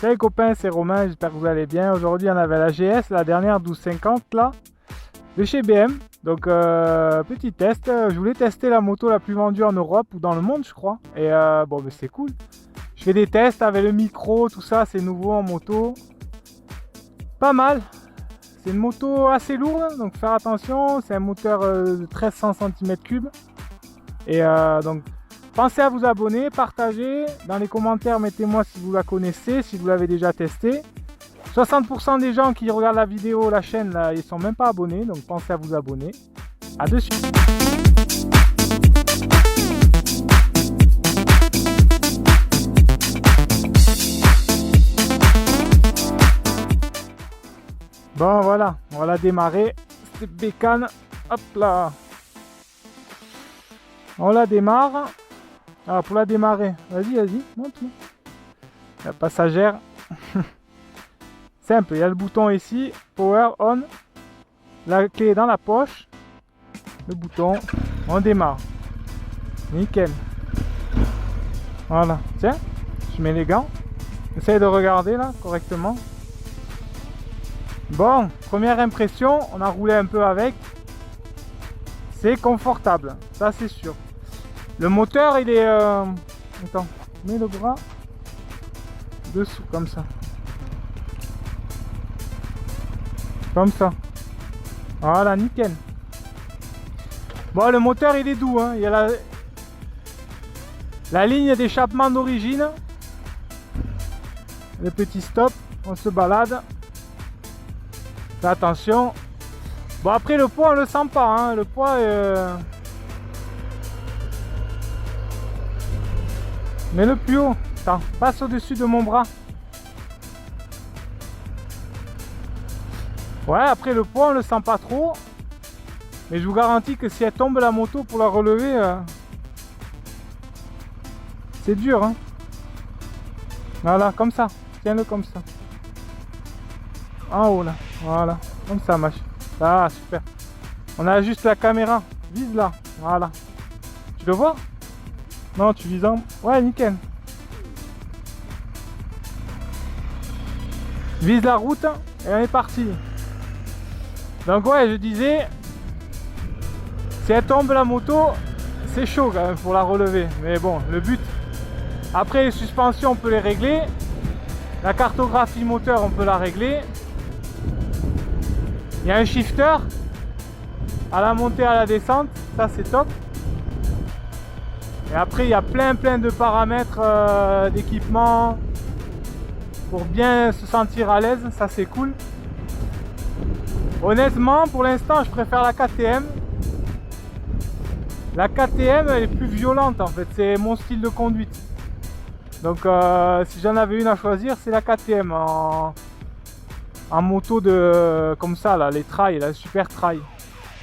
Salut les copains, c'est Romain, j'espère que vous allez bien. Aujourd'hui on avait la GS, la dernière 1250 là, de chez BM. Donc petit test, je voulais tester la moto la plus vendue en Europe ou dans le monde je crois. Et bon ben c'est cool. Je fais des tests avec le micro, tout ça, c'est nouveau en moto. Pas mal. C'est une moto assez lourde, donc faire attention, c'est un moteur de 1300 cm3. Et donc pensez à vous abonner, partagez, dans les commentaires mettez-moi si vous la connaissez, si vous l'avez déjà testé. 60% des gens qui regardent la vidéo, la chaîne, là, ils sont même pas abonnés, donc pensez à vous abonner. À de suite. Bon voilà, on va la démarrer. C'est bécane, hop là. On la démarre. Alors pour la démarrer, vas-y, montre-moi. La passagère. Simple, il y a le bouton ici, power on. La clé est dans la poche. Le bouton, on démarre. Nickel. Voilà, tiens, je mets les gants. Essaye de regarder là correctement. Bon, première impression, on a roulé un peu avec. C'est confortable, ça c'est sûr. Le moteur il est... Attends, mets le bras dessous comme ça. Comme ça. Voilà, nickel. Bon, le moteur il est doux, hein. Il y a la ligne d'échappement d'origine. Le petit stop, on se balade. Fais attention. Bon, après le poids on le sent pas, hein. Le poids mets le plus haut. Attends, passe au-dessus de mon bras. Ouais, après le poids on le sent pas trop. Mais je vous garantis que si elle tombe la moto pour la relever, c'est dur, hein. Voilà, comme ça. Tiens-le comme ça. En haut là. Voilà. Comme ça, machin. Ah, super. On ajuste la caméra. Vise là. Voilà. Tu le vois? Non, tu vises en... Ouais, nickel. Vise la route et on est parti. Donc ouais, je disais, si elle tombe la moto, c'est chaud quand même pour la relever. Mais bon, le but. Après, les suspensions, on peut les régler. La cartographie moteur, on peut la régler. Il y a un shifter à la montée, à la descente. Ça, c'est top. Et après, il y a plein de paramètres d'équipement pour bien se sentir à l'aise. Ça, c'est cool. Honnêtement, pour l'instant, je préfère la KTM. La KTM, elle est plus violente en fait. C'est mon style de conduite. Donc, si j'en avais une à choisir, c'est la KTM en moto de comme ça, là, les trails, la super trail.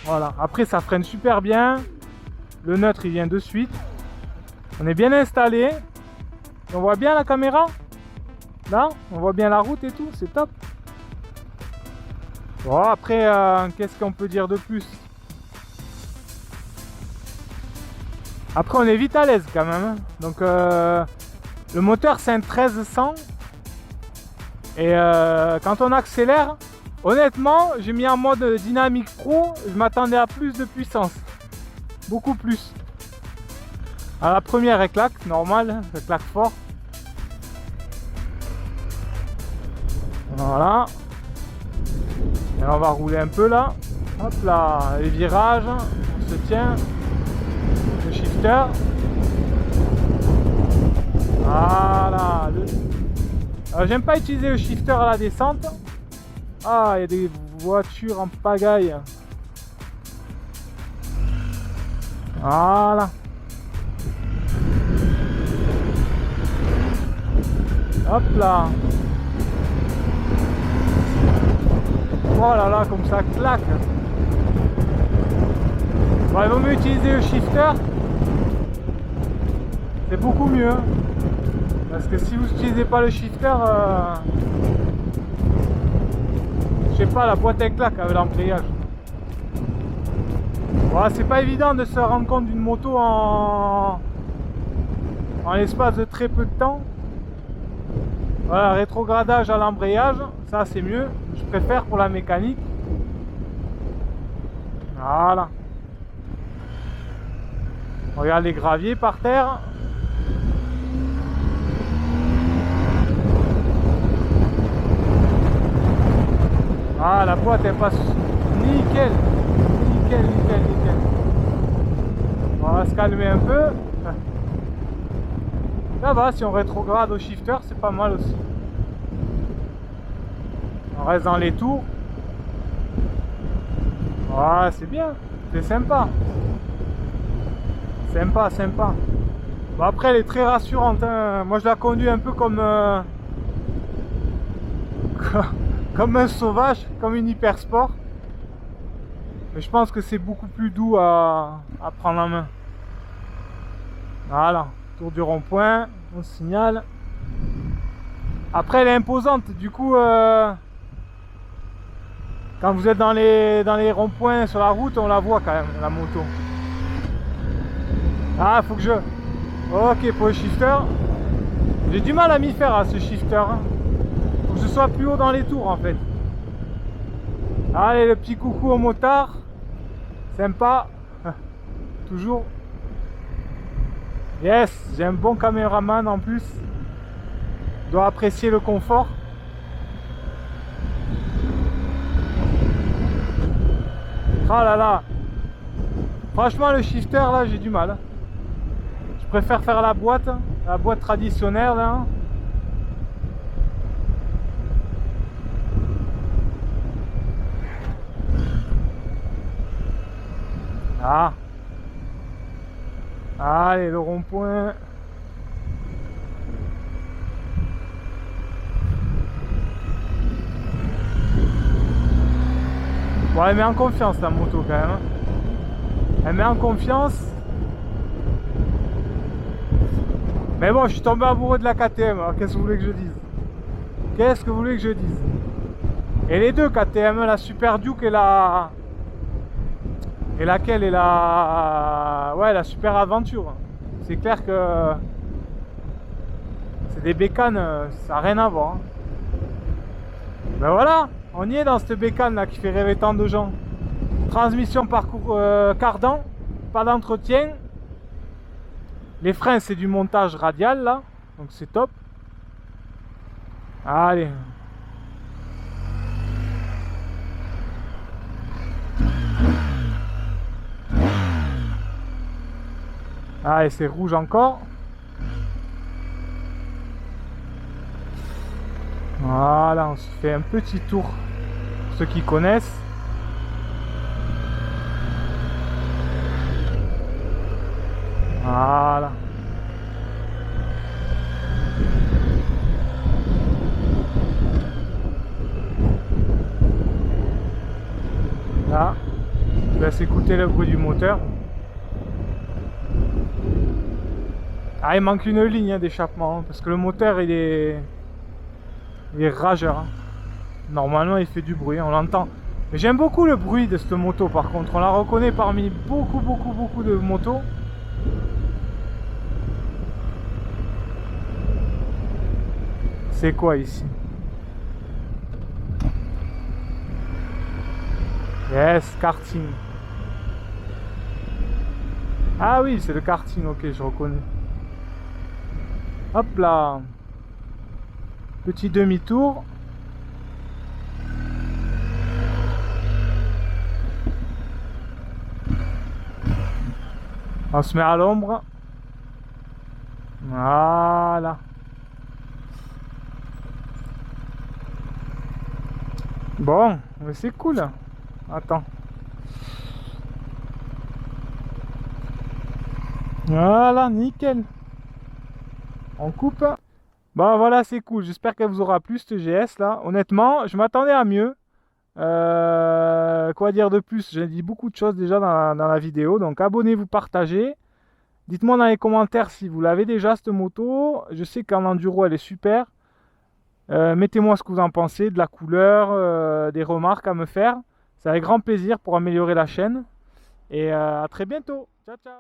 Voilà. Après, ça freine super bien. Le neutre, il vient de suite. On est bien installé. On voit bien la caméra. Là, on voit bien la route et tout. C'est top. Bon, après, qu'est-ce qu'on peut dire de plus? Après, on est vite à l'aise quand même, hein. Donc, le moteur, c'est un 1300. Et quand on accélère, honnêtement, j'ai mis en mode dynamique pro. Je m'attendais à plus de puissance. Beaucoup plus. À la première, elle claque, normal. Elle claque fort. Voilà. Et on va rouler un peu là. Hop là, les virages, on se tient. Le shifter. Voilà. J'aime pas utiliser le shifter à la descente. Ah, il y a des voitures en pagaille. Voilà. Hop là. Oh là là, comme ça claque. Bon, il vaut mieux utiliser le shifter. C'est beaucoup mieux. Parce que si vous n'utilisez pas le shifter, je sais pas, la boîte elle claque avec l'embrayage. Voilà, c'est pas évident de se rendre compte d'une moto en l'espace de très peu de temps. Voilà, rétrogradage à l'embrayage, ça c'est mieux. Je préfère pour la mécanique. Voilà. Regarde les graviers par terre. Ah, la boîte elle passe nickel. Nickel, nickel, nickel. On va se calmer un peu. Ça va, si on rétrograde au shifter, c'est pas mal aussi. On reste dans les tours. Voilà, c'est bien. C'est sympa. Sympa, sympa. Bon, après, elle est très rassurante. Hein. Moi, je la conduis un peu comme... comme un sauvage, comme une hyper sport. Mais je pense que c'est beaucoup plus doux à prendre en main. Voilà, tour du rond-point, on signale. Après, elle est imposante, du coup, quand vous êtes dans les ronds-points sur la route, on la voit quand même, la moto. Ah, faut que je... Ok, pour le shifter, j'ai du mal à m'y faire à ce shifter. Hein. Faut que je sois plus haut dans les tours en fait. Allez, le petit coucou au motard. Sympa. Toujours. Yes, j'ai un bon caméraman en plus. Je dois apprécier le confort. Ah là là. Franchement, le shifter là, j'ai du mal. Je préfère faire la boîte traditionnelle là. Ah. Allez, le rond-point. Bon, elle met en confiance la moto quand même. Elle met en confiance. Mais bon, je suis tombé amoureux de la KTM. Alors qu'est-ce que vous voulez que je dise? Qu'est-ce que vous voulez que je dise? Et les deux KTM, la Super Duke et la... Et laquelle est la... Ouais, la Super Aventure. C'est clair que... C'est des bécanes, ça n'a rien à voir. Ben voilà, on y est dans cette bécane là qui fait rêver tant de gens. Transmission parcours cardan, pas d'entretien. Les freins c'est du montage radial là, donc c'est top. Allez. Allez, c'est rouge encore. Voilà, on se fait un petit tour. Pour ceux qui connaissent. Voilà. Là, je laisse écouter le bruit du moteur. Ah, il manque une ligne hein, d'échappement hein, parce que le moteur il est rageur. Hein. Normalement, il fait du bruit, on l'entend. Mais j'aime beaucoup le bruit de cette moto par contre. On la reconnaît parmi beaucoup de motos. C'est quoi ici? Yes, karting. Ah oui, c'est le karting, ok, je reconnais. Hop là. Petit demi-tour. On se met à l'ombre. Voilà. Bon, mais c'est cool. Attends. Voilà, nickel. On coupe. Bon, voilà, c'est cool. J'espère qu'elle vous aura plu, cette GS là. Honnêtement, je m'attendais à mieux. Quoi dire de plus? J'ai dit beaucoup de choses déjà dans la vidéo. Donc, abonnez-vous, partagez. Dites-moi dans les commentaires si vous l'avez déjà, cette moto. Je sais qu'en enduro, elle est super. Mettez-moi ce que vous en pensez, de la couleur, des remarques à me faire. C'est avec grand plaisir pour améliorer la chaîne. Et à très bientôt. Ciao, ciao.